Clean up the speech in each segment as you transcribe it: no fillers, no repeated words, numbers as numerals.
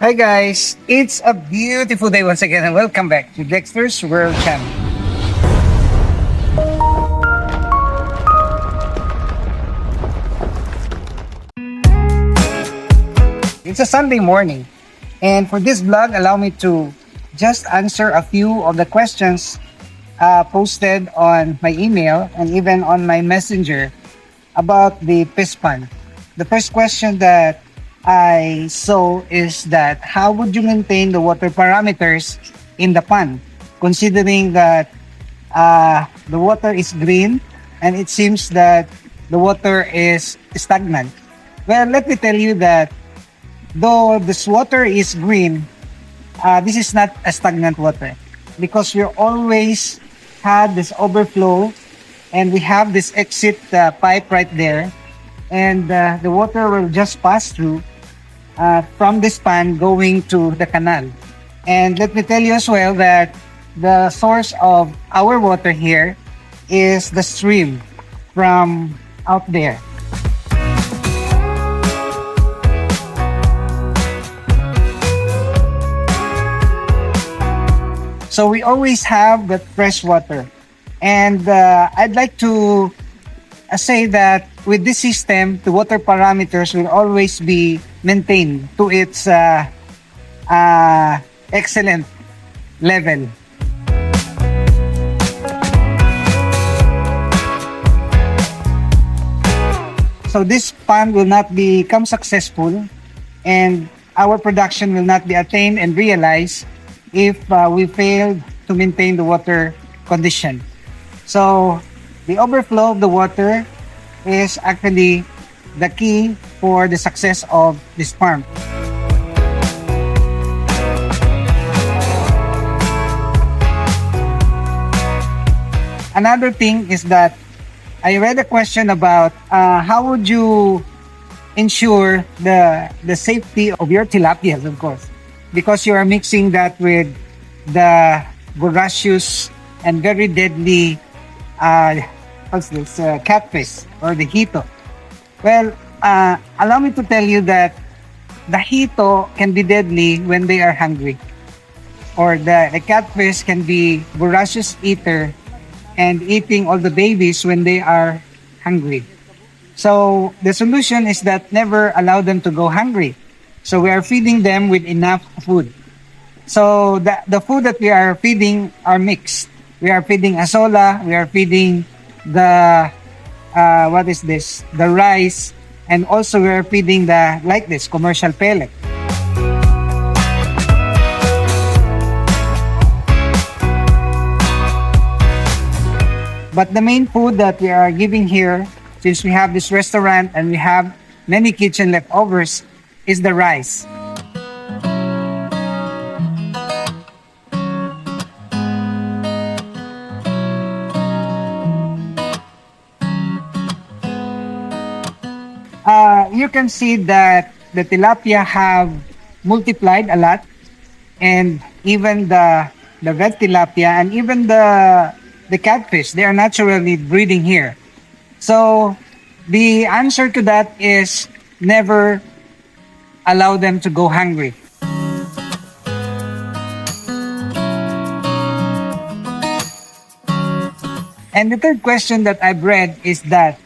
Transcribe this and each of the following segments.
Hi guys, it's a beautiful day once again and welcome back to Dexter's World Channel. It's a Sunday morning and for this vlog allow me to just answer a few of the questions posted on my email and even on my messenger about the pispan. The first question that I saw is that how would you maintain the water parameters in the pond, considering that the water is green and it seems that the water is stagnant. Well, let me tell you that though this water is green, this is not a stagnant water because we always had this overflow and we have this exit pipe right there, and the water will just pass through from this pond going to the canal. And let me tell you as well that the source of our water here is the stream from out there. So we always have that fresh water. And I'd like to say that with this system, the water parameters will always be maintained to its excellent level. So this pond will not become successful and our production will not be attained and realized if we fail to maintain the water condition. So the overflow of the water is actually the key for the success of this farm. Another thing is that I read a question about how would you ensure the safety of your tilapias, of course, because you are mixing that with the voracious and very deadly catfish or the hito. Well, allow me to tell you that the hito can be deadly when they are hungry, or the catfish can be voracious eater and eating all the babies when they are hungry. So the solution is that never allow them to go hungry. So we are feeding them with enough food. So the food that we are feeding are mixed. We are feeding azola, we are feeding the the rice, and also we are feeding the commercial pellet. But the main food that we are giving here, since we have this restaurant and we have many kitchen leftovers, is the rice. You can see that the tilapia have multiplied a lot, and even the red tilapia and even the catfish, they are naturally breeding here. So the answer to that is never allow them to go hungry. And the third question that I've read is that,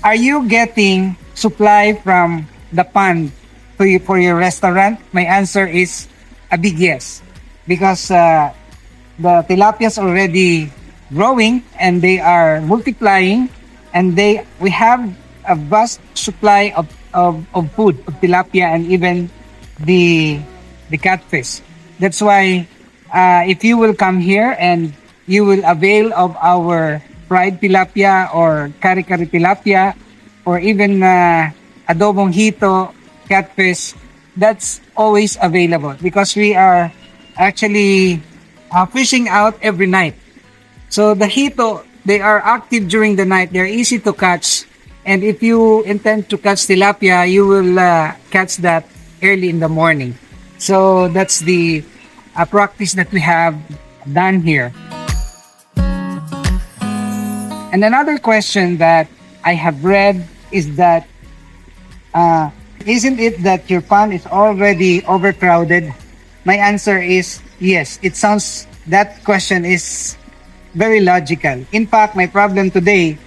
are you getting supply from the pond for your restaurant? My answer is a big yes, because the tilapias already growing and they are multiplying, and we have a vast supply of food of tilapia and even the catfish. That's why if you will come here and you will avail of our fried tilapia or kari-kari tilapia or even adobong hito catfish, that's always available because we are actually fishing out every night. So the hito, they are active during the night. They're easy to catch. And if you intend to catch tilapia, you will catch that early in the morning. So that's the practice that we have done here. And another question that I have read is that isn't it that your pond is already overcrowded? My answer is yes. That question is very logical. In fact, my problem today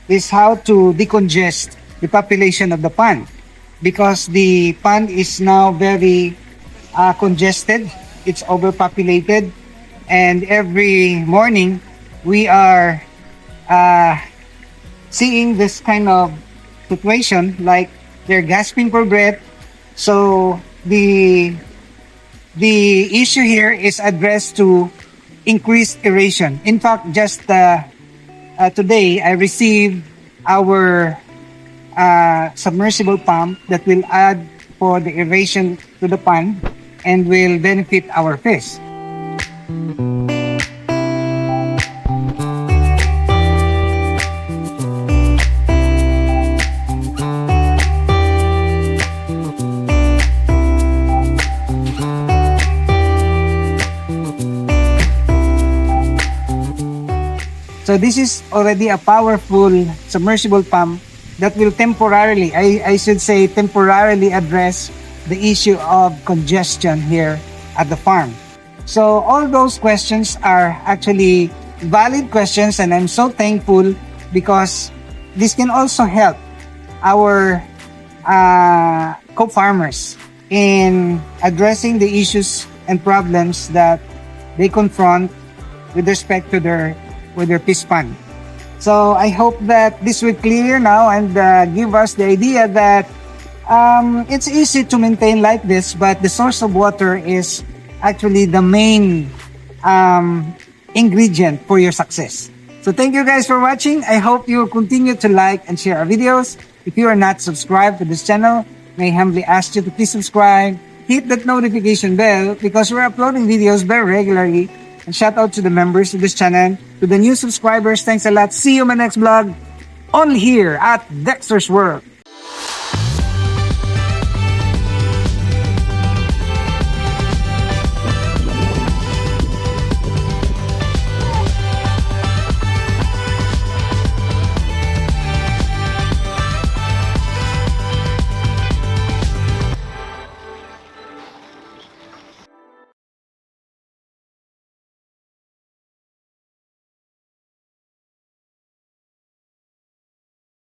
is how to decongest the population of the pond, because the pond is now very congested. It's overpopulated, and every morning we are uh, seeing this kind of situation, like they're gasping for breath. So the issue here is addressed to increased aeration. In fact, just today I received our submersible pump that will add for the aeration to the pond and will benefit our fish. So this is already a powerful submersible pump that will temporarily, I should say temporarily address the issue of congestion here at the farm. So all those questions are actually valid questions, and I'm so thankful because this can also help our co-farmers in addressing the issues and problems that they confront with respect to their fish pond. So I hope that this will clear now and give us the idea that it's easy to maintain like this, but the source of water is actually the main ingredient for your success. So thank you guys for watching. I hope you continue to like and share our videos. If you are not subscribed to this channel, may I humbly ask you to please subscribe, hit that notification bell, because we're uploading videos very regularly. And shout out to the members of this channel. To the new subscribers, thanks a lot. See you in my next vlog, only here at Dexter's World.